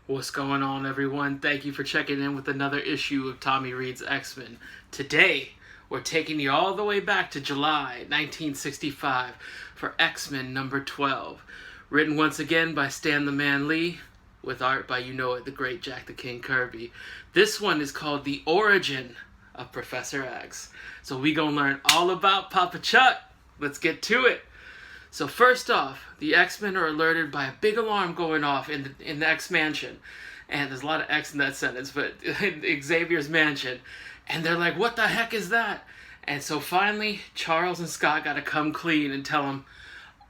What's going on, everyone? Thank you for checking in with another issue of Tommy Reed's X-Men. Today, we're taking you all the way back to July 1965 for X-Men number 12. Written once again by Stan the Man Lee, with art by the great Jack the King Kirby. This one is called The Origin of Professor X. So we gonna learn all about Papa Chuck. Let's get to it. So first off, the X-Men are alerted by a big alarm going off in the X mansion. And there's a lot of X in that sentence, but in Xavier's mansion. And they're like, what the heck is that? And so finally, Charles and Scott gotta come clean and tell him,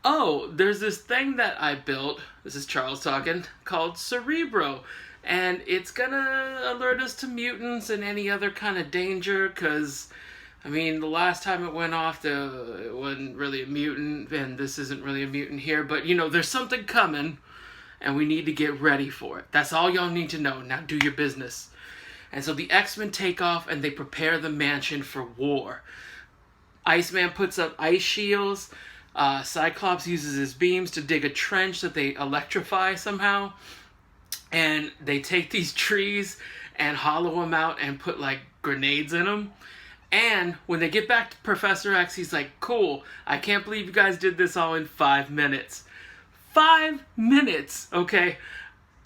oh, there's this thing that I built, this is Charles talking, called Cerebro. And it's gonna alert us to mutants and any other kind of danger, because the last time it went off, it wasn't really a mutant, and this isn't really a mutant here, but, there's something coming, and we need to get ready for it. That's all y'all need to know. Now do your business. And so the X-Men take off, and they prepare the mansion for war. Iceman puts up ice shields. Cyclops uses his beams to dig a trench that they electrify somehow. And they take these trees and hollow them out and put, grenades in them. And when they get back to Professor X, he's like, cool, I can't believe you guys did this all in 5 minutes. 5 minutes, okay?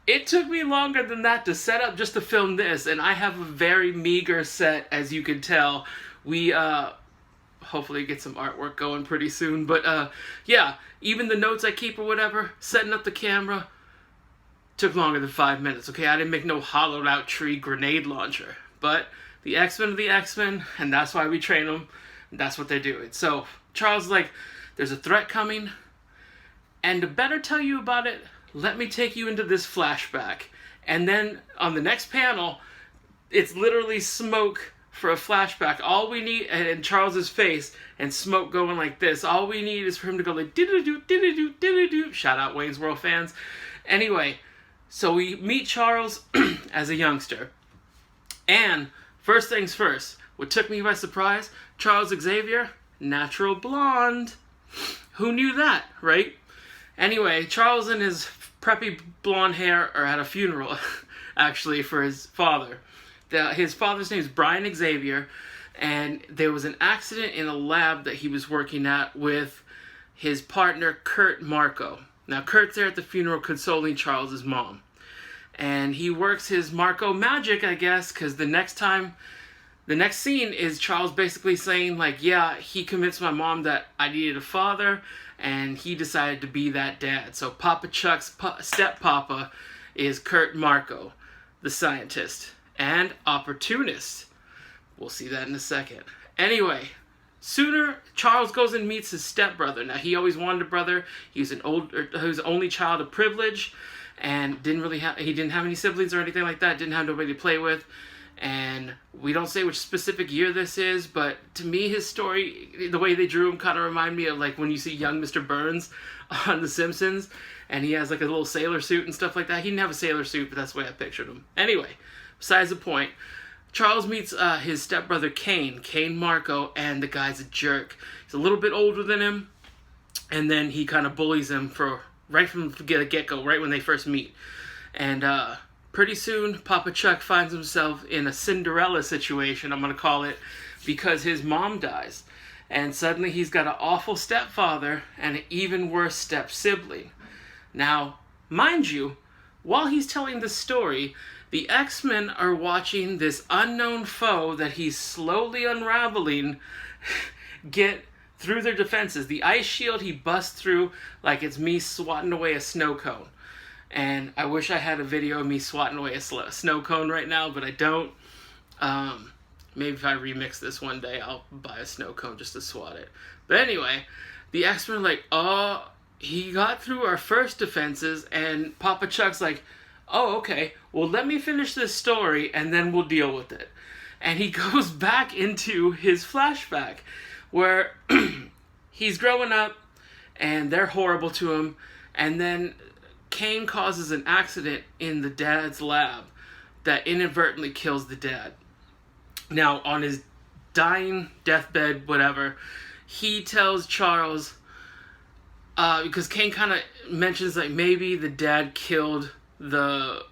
It took me longer than that to set up just to film this, and I have a very meager set, as you can tell. We, hopefully get some artwork going pretty soon, but, yeah, even the notes I keep or whatever, setting up the camera, took longer than 5 minutes, okay? I didn't make no hollowed out tree grenade launcher, but the X-Men are the X-Men, and that's why we train them. And that's what they're doing. So Charles is like, there's a threat coming, and to better tell you about it, let me take you into this flashback. And then on the next panel, it's literally smoke for a flashback. All we need, and Charles's face, and smoke going like this. All we need is for him to go like, diddle-doo, diddle-doo, diddle-doo. Shout out Wayne's World fans. Anyway, so we meet Charles as a youngster. And first things first, what took me by surprise, Charles Xavier, natural blonde. Who knew that, right? Anyway, Charles and his preppy blonde hair are at a funeral, actually, for his father. His father's name is Brian Xavier, and there was an accident in a lab that he was working at with his partner, Kurt Marco. Now, Kurt's there at the funeral consoling Charles's mom. And he works his Marco magic, I guess, because the next scene is Charles basically saying, yeah, he convinced my mom that I needed a father, and he decided to be that dad. So Papa Chuck's step-papa is Kurt Marco, the scientist, and opportunist. We'll see that in a second. Anyway, sooner, Charles goes and meets his stepbrother. Now, he always wanted a brother. He was the only child of privilege, and he didn't have any siblings or anything like that, didn't have nobody to play with, and we don't say which specific year this is, but to me, his story, the way they drew him kind of remind me of when you see young Mr. Burns on The Simpsons, and he has a little sailor suit and stuff like that. He didn't have a sailor suit, but that's the way I pictured him. Anyway, besides the point, Charles meets his stepbrother Kane Marco, and the guy's a jerk. He's a little bit older than him, and then he kind of bullies him right from the get-go, right when they first meet. And pretty soon, Papa Chuck finds himself in a Cinderella situation, I'm going to call it, because his mom dies. And suddenly he's got an awful stepfather and an even worse step-sibling. Now, mind you, while he's telling the story, the X-Men are watching this unknown foe that he's slowly unraveling get through their defenses. The ice shield he busts through like it's me swatting away a snow cone. And I wish I had a video of me swatting away a snow cone right now, but I don't. Maybe if I remix this one day, I'll buy a snow cone just to swat it. But anyway, the X-Men are like, oh, he got through our first defenses, and Papa Chuck's like, oh, okay, well, let me finish this story, and then we'll deal with it. And he goes back into his flashback, where he's growing up, and they're horrible to him, and then Kane causes an accident in the dad's lab that inadvertently kills the dad. Now, on his dying deathbed, whatever, he tells Charles, because Kane kind of mentions maybe the dad killed the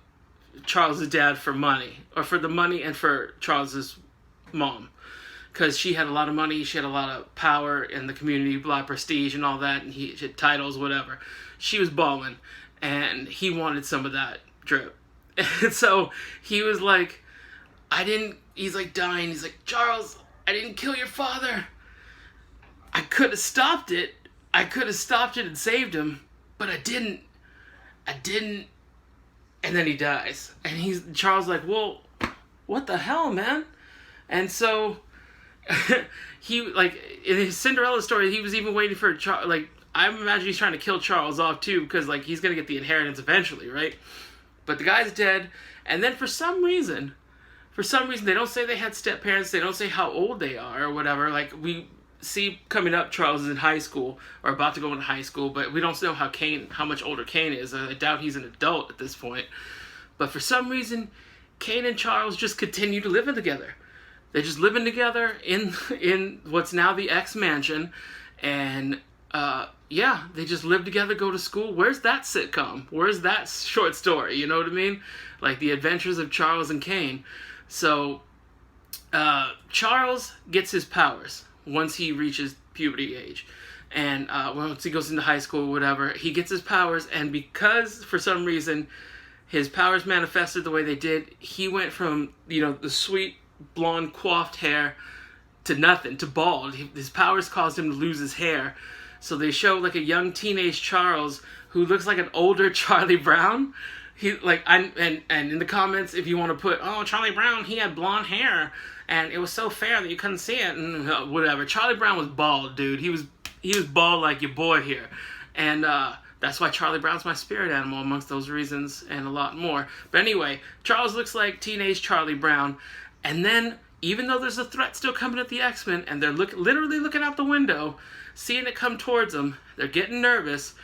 Charles's dad for money, or for the money and for Charles's mom, because she had a lot of money, she had a lot of power in the community, a lot of prestige and all that, and he had titles, whatever. She was balling, and he wanted some of that drip. And so he was like, he's like dying, he's like, Charles, I didn't kill your father. I could have stopped it. I could have stopped it and saved him, but I didn't. And then he dies. And Charles like, well, what the hell, man? And so he, like, in his Cinderella story, he was even waiting for like, I imagine he's trying to kill Charles off too, because like he's gonna get the inheritance eventually, right? But the guy's dead, and then for some reason they don't say they had step parents, they don't say how old they are or whatever. Like, we see coming up, Charles is in high school, or about to go into high school, but we don't know how much older Kane is. I doubt he's an adult at this point. But for some reason, Kane and Charles just continue to live together. They're just living together in what's now the X mansion, and yeah, they just live together, go to school. Where's that sitcom? Where's that short story? You know what I mean? Like, The Adventures of Charles and Kane. So Charles gets his powers once he reaches puberty age, and once he goes into high school or whatever, he gets his powers. And because for some reason his powers manifested the way they did, he went from, the sweet blonde coiffed hair to nothing, to bald. His powers caused him to lose his hair, so they show like a young teenage Charles who looks like an older Charlie Brown. And in the comments, if you want to put, oh, Charlie Brown, he had blonde hair and it was so fair that you couldn't see it, and whatever. Charlie Brown was bald, dude. He was bald like your boy here. And that's why Charlie Brown's my spirit animal, amongst those reasons and a lot more. But anyway, Charles looks like teenage Charlie Brown. And then, even though there's a threat still coming at the X-Men, and they're literally looking out the window, seeing it come towards them, they're getting nervous.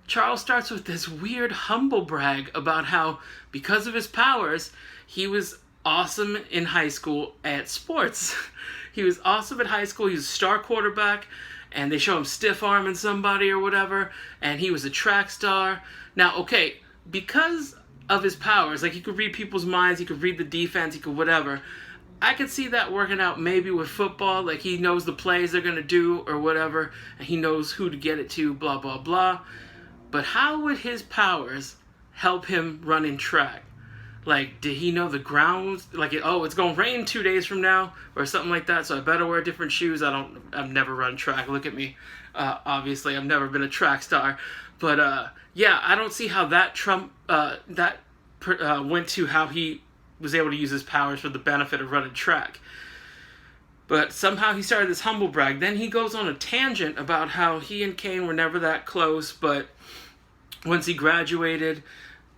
Charles starts with this weird humble brag about how, because of his powers, he was awesome in high school at sports. He was awesome at high school. He was a star quarterback, and they show him stiff arming somebody or whatever, and he was a track star. Now, okay, because of his powers, like, he could read people's minds, he could read the defense, he could whatever. I could see that working out maybe with football, like he knows the plays they're going to do or whatever, and he knows who to get it to, blah, blah, blah. But how would his powers help him run in track? Like, did he know the ground? Like, it's going to rain 2 days from now or something like that, so I better wear different shoes. I've never run track. Look at me. Obviously, I've never been a track star. But, yeah, I don't see how that went to how he was able to use his powers for the benefit of running track. But somehow he started this humble brag. Then he goes on a tangent about how he and Kane were never that close, but once he graduated,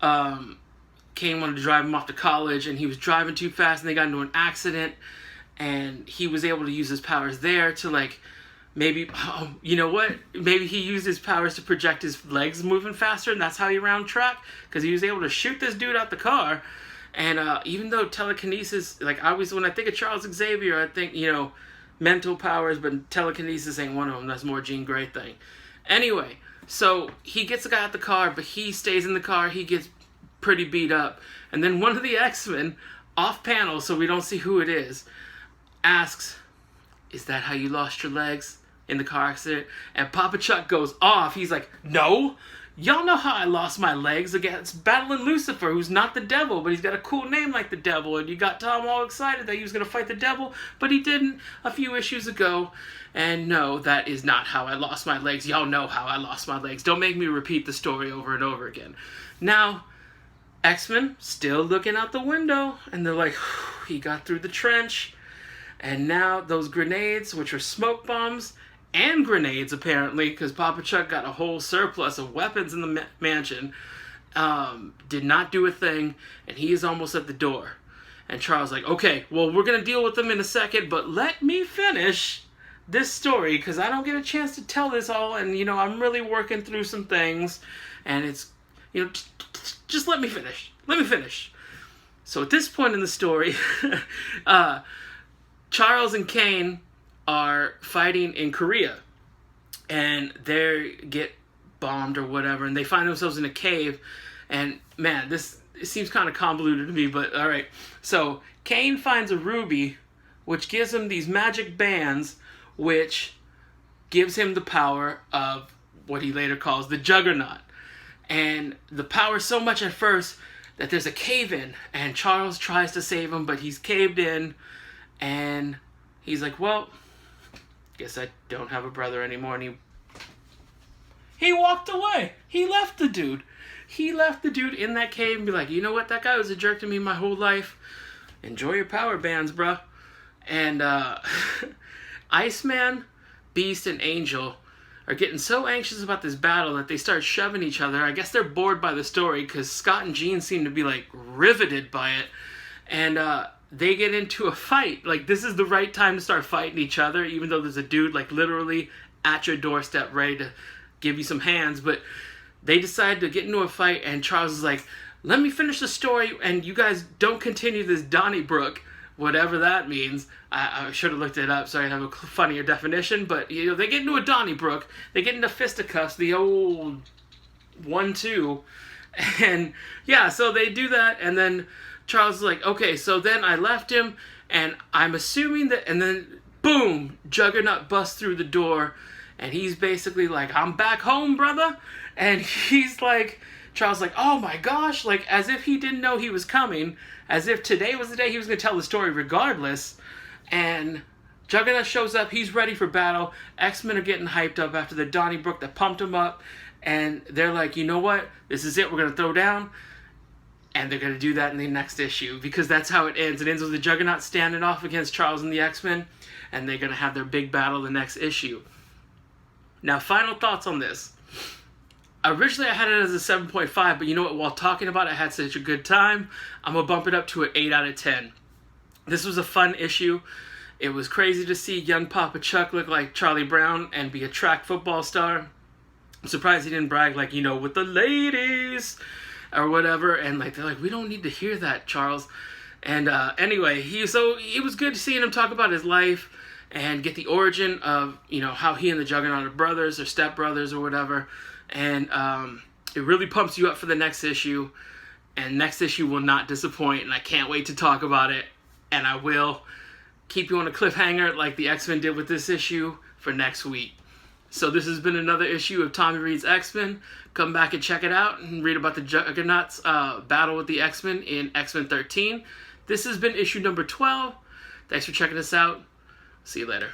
Kane wanted to drive him off to college, and he was driving too fast, and they got into an accident, and he was able to use his powers there to, like, maybe, you know what? Maybe he used his powers to project his legs moving faster, and that's how he ran track, because he was able to shoot this dude out the car. And even though telekinesis, like, when I think of Charles Xavier, I think, mental powers, but telekinesis ain't one of them. That's more Jean Grey thing. Anyway, so he gets the guy out the car, but he stays in the car. He gets pretty beat up. And then one of the X-Men, off panel, so we don't see who it is, asks, "Is that how you lost your legs in the car accident?" And Papa Chuck goes off. He's like, "No. Y'all know how I lost my legs against battling Lucifer, who's not the devil, but he's got a cool name like the devil." And you got Tom all excited that he was going to fight the devil, but he didn't a few issues ago. And no, that is not how I lost my legs. Y'all know how I lost my legs. Don't make me repeat the story over and over again. Now, X-Men still looking out the window, and they're like, he got through the trench. And now those grenades, which are smoke bombs, and grenades, apparently, because Papa Chuck got a whole surplus of weapons in the mansion, did not do a thing, and he is almost at the door. And Charles like, okay, well, we're going to deal with them in a second, but let me finish this story, because I don't get a chance to tell this all, and, I'm really working through some things, and it's, just let me finish. Let me finish. So at this point in the story, Charles and Kane are fighting in Korea, and they get bombed or whatever, and they find themselves in a cave. And man, this it seems kind of convoluted to me, but all right. So Kane finds a ruby, which gives him these magic bands, which gives him the power of what he later calls the Juggernaut. And the power so much at first that there's a cave-in, and Charles tries to save him, but he's caved in, and he's like, well, guess I don't have a brother anymore, and he walked away. He left the dude. He left the dude in that cave and be like, you know what, that guy was a jerk to me my whole life. Enjoy your power bands, bruh. And Iceman, Beast, and Angel are getting so anxious about this battle that they start shoving each other. I guess they're bored by the story because Scott and Jean seem to be like riveted by it. And they get into a fight. Like, this is the right time to start fighting each other, even though there's a dude like literally at your doorstep ready to give you some hands. But they decide to get into a fight, and Charles is like, let me finish the story and you guys don't continue this Donnybrook, whatever that means. I should have looked it up so I have a funnier definition, but you know, they get into a Donnybrook, they get into fisticuffs, the old 1-2, and yeah, so they do that, and then Charles is like, okay, so then I left him, and I'm assuming that, and then boom, Juggernaut busts through the door, and he's basically like, I'm back home, brother, and he's like, Charles like, oh my gosh, like as if he didn't know he was coming, as if today was the day he was going to tell the story regardless. And Juggernaut shows up, he's ready for battle. X-Men are getting hyped up after the Donnybrook that pumped him up, and they're like, you know what, this is it, we're going to throw down. And they're going to do that in the next issue, because that's how it ends. It ends with the Juggernaut standing off against Charles and the X-Men, and they're going to have their big battle the next issue. Now, final thoughts on this. Originally, I had it as a 7.5, but you know what? While talking about it, I had such a good time. I'm going to bump it up to an 8 out of 10. This was a fun issue. It was crazy to see young Papa Chuck look like Charlie Brown and be a track football star. I'm surprised he didn't brag like, you know, with the ladies or whatever. And like, they're like, we don't need to hear that, Charles. And anyway, it was good seeing him talk about his life and get the origin of, you know, how he and the Juggernaut are brothers or stepbrothers or whatever. And it really pumps you up for the next issue, and next issue will not disappoint, and I can't wait to talk about it, and I will keep you on a cliffhanger like the X-Men did with this issue for next week. So this has been another issue of Tommy Reed's X-Men. Come back and check it out and read about the Juggernaut's battle with the X-Men in X-Men 13. This has been issue number 12. Thanks for checking us out. See you later.